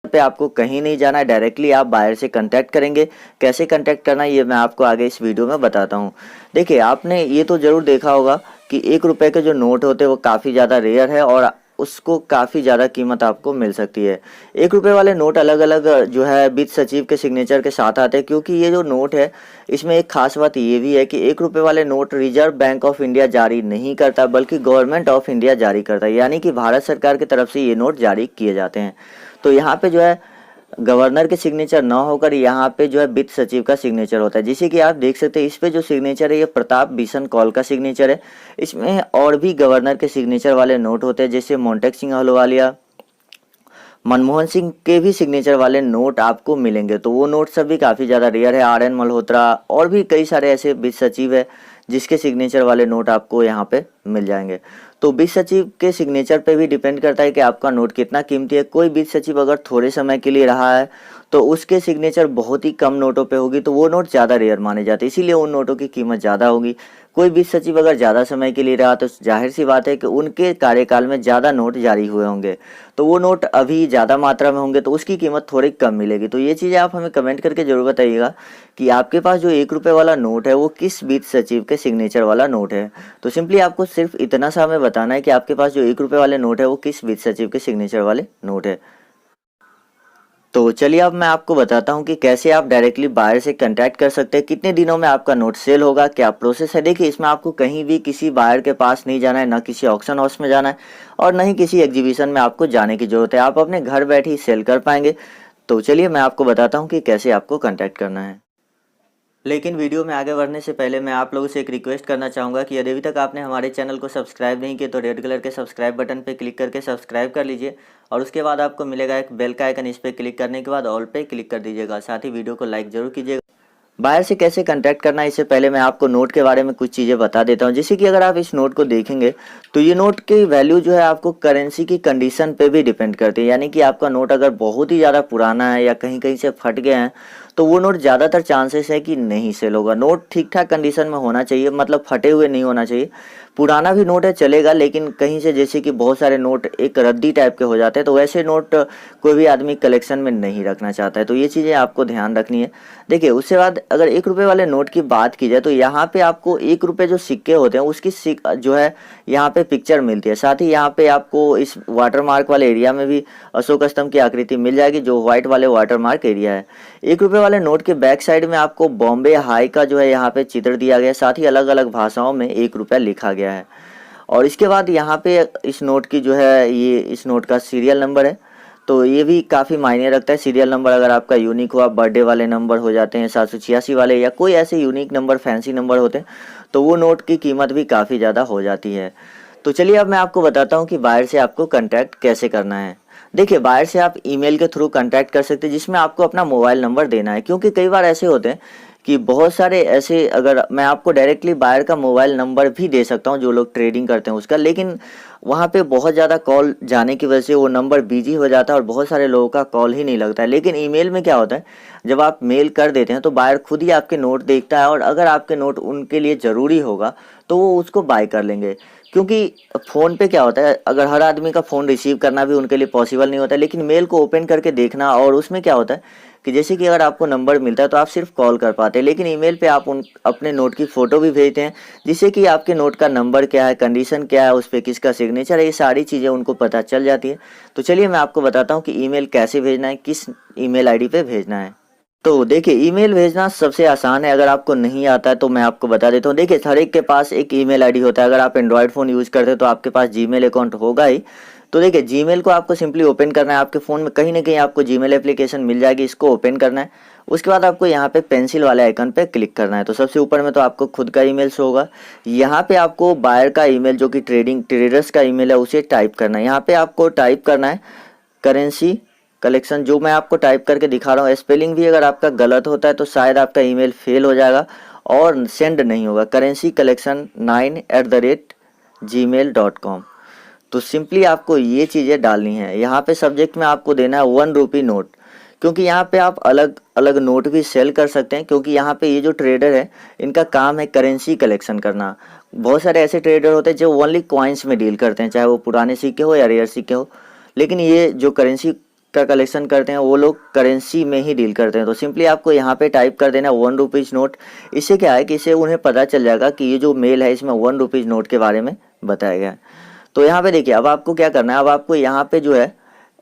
पे आपको कहीं नहीं जाना है, डायरेक्टली आप बायर से कांटेक्ट करेंगे। कैसे कांटेक्ट करना है ये मैं आपको आगे इस वीडियो में बताता हूँ। देखिए, आपने ये तो ज़रूर देखा होगा कि 1 रुपए के जो नोट होते हैं वो काफ़ी ज़्यादा रेयर है और उसको काफ़ी ज़्यादा कीमत आपको मिल सकती है। 1 रुपए वाले नोट अलग अलग जो है वित्त सचिव के सिग्नेचर के साथ आते हैं, क्योंकि ये जो नोट है इसमें एक खास बात ये भी है कि 1 रुपए वाले note reserve bank of India जारी नहीं करता, बल्कि गवर्नमेंट ऑफ इंडिया जारी करता है, यानी कि भारत सरकार की तरफ से ये नोट जारी किए जाते हैं। तो यहाँ पे जो है गवर्नर के सिग्नेचर ना होकर यहाँ पे जो है वित्त सचिव का सिग्नेचर होता है, जिसे कि आप देख सकते हैं। इस पे जो सिग्नेचर है ये प्रताप बिशन कौल का सिग्नेचर है। इसमें और भी गवर्नर के सिग्नेचर वाले नोट होते हैं, जैसे मोंटेक सिंह अहलूवालिया, मनमोहन सिंह के भी सिग्नेचर वाले नोट आपको मिलेंगे। तो वो नोट सब भी काफ़ी ज़्यादा रेयर है। आर एन मल्होत्रा और भी कई सारे ऐसे वित्त सचिव है जिसके सिग्नेचर वाले नोट आपको यहाँ पे मिल जाएंगे। तो वित्त सचिव के सिग्नेचर पे भी डिपेंड करता है कि आपका नोट कितना कीमती है। कोई वित्त सचिव अगर थोड़े समय के लिए रहा है तो उसके सिग्नेचर बहुत ही कम नोटों पे होगी, तो वो नोट ज़्यादा रेयर माने जाते हैं, इसीलिए उन नोटों की कीमत ज़्यादा होगी। कोई वित्त सचिव अगर ज़्यादा समय के लिए रहा तो जाहिर सी बात है कि उनके कार्यकाल में ज़्यादा नोट जारी हुए होंगे, तो वो नोट अभी ज़्यादा मात्रा में होंगे तो उसकी कीमत थोड़ी कम मिलेगी। तो ये चीज़ें आप हमें कमेंट करके ज़रूर बताइएगा कि आपके पास जो 1 रुपए वाला नोट है वो किस वित्त सचिव के सिग्नेचर वाला नोट है। तो सिंपली आपको सिर्फ इतना सा हमें बताना है कि आपके पास जो 1 रुपए वाले नोट है वो किस वित्त सचिव के सिग्नेचर वाले नोट है। तो चलिए अब मैं आपको बताता हूँ कि कैसे आप डायरेक्टली बायर से कांटेक्ट कर सकते हैं, कितने दिनों में आपका नोट सेल होगा, क्या प्रोसेस है। देखिए, इसमें आपको कहीं भी किसी बायर के पास नहीं जाना है, ना किसी ऑक्शन हाउस में जाना है और ना ही किसी एग्जीबिशन में आपको जाने की जरूरत है। आप अपने घर बैठे ही सेल कर पाएंगे। तो चलिए मैं आपको बताता हूँ कि कैसे आपको कांटेक्ट करना है। लेकिन वीडियो में आगे बढ़ने से पहले मैं आप लोगों से एक रिक्वेस्ट करना चाहूँगा कि यदि अभी तक आपने हमारे चैनल को सब्सक्राइब नहीं किया तो रेड कलर के सब्सक्राइब बटन पर क्लिक करके सब्सक्राइब कर लीजिए और उसके बाद आपको मिलेगा एक बेल का आइकन, इस पर क्लिक करने के बाद ऑल पे क्लिक कर दीजिएगा। साथ ही वीडियो को लाइक जरूर कीजिएगा। बायर से कैसे कांटेक्ट करना है इससे पहले मैं आपको नोट के बारे में कुछ चीज़ें बता देता हूँ, जैसे कि अगर आप इस नोट को देखेंगे तो ये नोट की वैल्यू जो है आपको करेंसी की कंडीशन पे भी डिपेंड करती है। यानी कि आपका नोट अगर बहुत ही ज़्यादा पुराना है या कहीं कहीं से फट गए हैं तो वो नोट ज़्यादातर चांसेस है कि नहीं सेल होगा। नोट ठीक ठाक कंडीशन में होना चाहिए, मतलब फटे हुए नहीं होना चाहिए। पुराना भी नोट है चलेगा, लेकिन कहीं से जैसे कि बहुत सारे नोट एक रद्दी टाइप के हो जाते हैं, तो वैसे नोट कोई भी आदमी कलेक्शन में नहीं रखना चाहता है। तो ये चीज़ें आपको ध्यान रखनी है। देखिए, उसके बाद अगर 1 रुपए वाले नोट की बात की जाए तो यहाँ पे आपको 1 रुपए जो सिक्के होते हैं उसकी जो है यहाँ पे पिक्चर मिलती है। साथ ही यहाँ पे आपको इस वाटर मार्क वाले एरिया में भी अशोक स्तंभ की आकृति मिल जाएगी, जो व्हाइट वाले वाटर मार्क एरिया है। 1 रुपए वाले नोट के बैक साइड में आपको बॉम्बे हाई का जो है यहाँ पे चित्र दिया गया है, साथ ही अलग अलग भाषाओं में 1 रुपया लिखा गया है। और इसके बाद यहाँ पे इस नोट की जो है ये इस नोट का सीरियल नंबर है, तो ये भी काफ़ी मायने रखता है। सीरियल नंबर अगर आपका यूनिक हुआ, बर्थडे वाले नंबर हो जाते हैं 786 वाले, या कोई ऐसे यूनिक नंबर फैंसी नंबर होते हैं, तो वो नोट की कीमत भी काफ़ी ज़्यादा हो जाती है। तो चलिए अब मैं आपको बताता हूँ कि बायर से आपको कांटेक्ट कैसे करना है। देखिए, बायर से आप ईमेल के थ्रू कांटेक्ट कर सकते हैं, जिसमें आपको अपना मोबाइल नंबर देना है, क्योंकि कई बार ऐसे होते हैं कि बहुत सारे ऐसे, अगर मैं आपको डायरेक्टली बायर का मोबाइल नंबर भी दे सकता हूं जो लोग ट्रेडिंग करते हैं उसका, लेकिन वहां पे बहुत ज़्यादा कॉल जाने की वजह से वो नंबर बिजी हो जाता है और बहुत सारे लोगों का कॉल ही नहीं लगता है। लेकिन ईमेल में क्या होता है, जब आप मेल कर देते हैं तो बायर खुद ही आपके नोट देखता है और अगर आपके नोट उनके लिए ज़रूरी होगा तो वो उसको बाय कर लेंगे। क्योंकि फ़ोन पे क्या होता है, अगर हर आदमी का फ़ोन रिसीव करना भी उनके लिए पॉसिबल नहीं होता है, लेकिन मेल को ओपन करके देखना, और उसमें क्या होता है कि जैसे कि अगर आपको नंबर मिलता है तो आप सिर्फ कॉल कर पाते हैं, लेकिन ईमेल पे आप उन अपने नोट की फ़ोटो भी भेजते हैं, जिससे कि आपके नोट का नंबर क्या है, कंडीशन क्या है, उस पर किसका सिग्नेचर है, ये सारी चीज़ें उनको पता चल जाती है। तो चलिए मैं आपको बताता हूँ कि ईमेल कैसे भेजना है, किस ईमेल आईडी पे भेजना है। तो देखिए, ईमेल भेजना सबसे आसान है। अगर आपको नहीं आता है तो मैं आपको बता देता हूँ। देखिए, हर एक के पास एक ईमेल आईडी होता है। अगर आप एंड्रॉयड फ़ोन यूज़ करते हो तो आपके पास जीमेल अकाउंट होगा ही। तो देखिए, जीमेल को आपको सिंपली ओपन करना है। आपके फ़ोन में कहीं ना कहीं आपको जीमेल एप्लीकेशन मिल जाएगी, इसको ओपन करना है। उसके बाद आपको यहाँ पे पेंसिल वाले आइकन पे क्लिक करना है। तो सबसे ऊपर में तो आपको खुद का ईमेल शो होगा। यहाँ पे आपको बायर का ईमेल, जो कि ट्रेडर्स का ईमेल है, उसे टाइप करना है। यहाँ पे आपको टाइप करना है करेंसी कलेक्शन, जो मैं आपको टाइप करके दिखा रहा हूँ। स्पेलिंग भी अगर आपका गलत होता है तो शायद आपका ईमेल फेल हो जाएगा और सेंड नहीं होगा। Currency collection 9@gmail.com। तो सिंपली आपको ये चीज़ें डालनी है। यहाँ पे सब्जेक्ट में आपको देना है 1 रुपी नोट, क्योंकि यहाँ पे आप अलग अलग नोट भी सेल कर सकते हैं, क्योंकि यहाँ पे ये जो ट्रेडर है इनका काम है करेंसी कलेक्शन करना। बहुत सारे ऐसे ट्रेडर होते हैं जो ओनली कॉइन्स में डील करते हैं, चाहे वो पुराने सिक्के हो या रेयर सिक्के हो, लेकिन ये जो करेंसी का कलेक्शन करते हैं वो लोग करेंसी में ही डील करते हैं। तो सिंपली आपको यहाँ पे टाइप कर देना 1 रुपीज़ नोट। इससे क्या है कि इससे उन्हें पता चल जाएगा कि ये जो मेल है इसमें 1 रुपीज़ नोट के बारे में बताया गया है। तो यहाँ पे देखिए अब आपको क्या करना है, अब आपको यहाँ पे जो है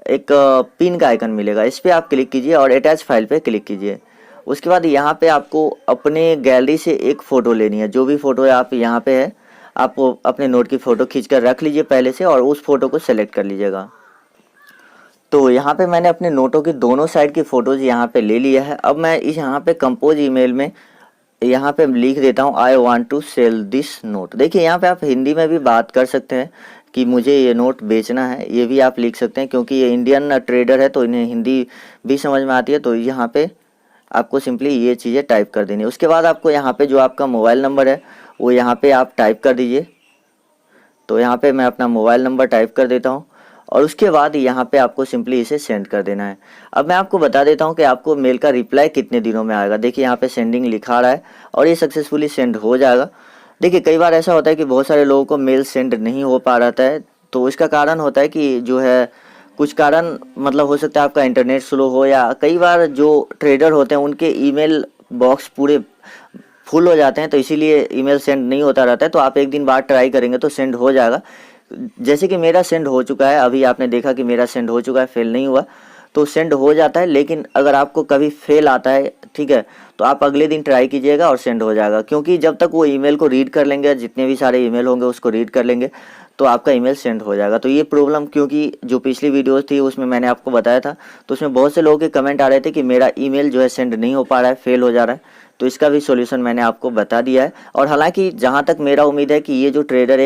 एक पिन का आइकन मिलेगा, इस पर आप क्लिक कीजिए और अटैच फाइल पे क्लिक कीजिए। उसके बाद यहाँ पे आपको अपने गैलरी से एक फ़ोटो लेनी है, जो भी फ़ोटो है आप यहाँ पे है आप अपने नोट की फ़ोटो खींच कर रख लीजिए पहले से और उस फ़ोटो को सेलेक्ट कर लीजिएगा। तो यहाँ पे मैंने अपने नोटों की दोनों साइड की फ़ोटोज़ यहाँ पे ले लिया है। अब मैं इस यहाँ पे कंपोज ईमेल में यहाँ पे लिख देता हूँ I want to sell this note. देखिए यहाँ पे आप हिंदी में भी बात कर सकते हैं कि मुझे ये नोट बेचना है, ये भी आप लिख सकते हैं क्योंकि ये इंडियन ट्रेडर है तो इन्हें हिंदी भी समझ में आती है। तो यहाँ पे आपको सिंपली ये चीज़ें टाइप कर देनी है। उसके बाद आपको यहाँ पे जो आपका मोबाइल नंबर है वो यहाँ पे आप टाइप कर दीजिए। तो यहाँ पे मैं अपना मोबाइल नंबर टाइप कर देता हूँ और उसके बाद यहाँ पे आपको सिंपली इसे सेंड कर देना है। अब मैं आपको बता देता हूँ कि आपको मेल का रिप्लाई कितने दिनों में आएगा। देखिए यहाँ पे सेंडिंग लिखा रहा है और ये सक्सेसफुली सेंड हो जाएगा। देखिए कई बार ऐसा होता है कि बहुत सारे लोगों को मेल सेंड नहीं हो पा रहा है, तो इसका कारण होता है कि जो है कुछ कारण मतलब हो सकता है आपका इंटरनेट स्लो हो, या कई बार जो ट्रेडर होते हैं उनके ईमेल बॉक्स पूरे फुल हो जाते हैं तो इसीलिए ईमेल सेंड नहीं होता रहता है। तो आप एक दिन बाद ट्राई करेंगे तो सेंड हो जाएगा। जैसे कि मेरा सेंड हो चुका है, अभी आपने देखा कि मेरा सेंड हो चुका है, फेल नहीं हुआ, तो सेंड हो जाता है। लेकिन अगर आपको कभी फेल आता है, ठीक है, तो आप अगले दिन ट्राई कीजिएगा और सेंड हो जाएगा, क्योंकि जब तक वो ईमेल को रीड कर लेंगे, जितने भी सारे ईमेल होंगे उसको रीड कर लेंगे तो आपका ईमेल सेंड हो जाएगा। तो ये प्रॉब्लम, क्योंकि जो पिछली वीडियोस थी उसमें मैंने आपको बताया था, तो उसमें बहुत से लोगों के कमेंट आ रहे थे कि मेरा ईमेल जो है सेंड नहीं हो पा रहा है, फेल हो जा रहा है। तो इसका भी सॉल्यूशन मैंने आपको बता दिया है। और हालांकि जहां तक मेरा उम्मीद है कि ये जो ट्रेडर है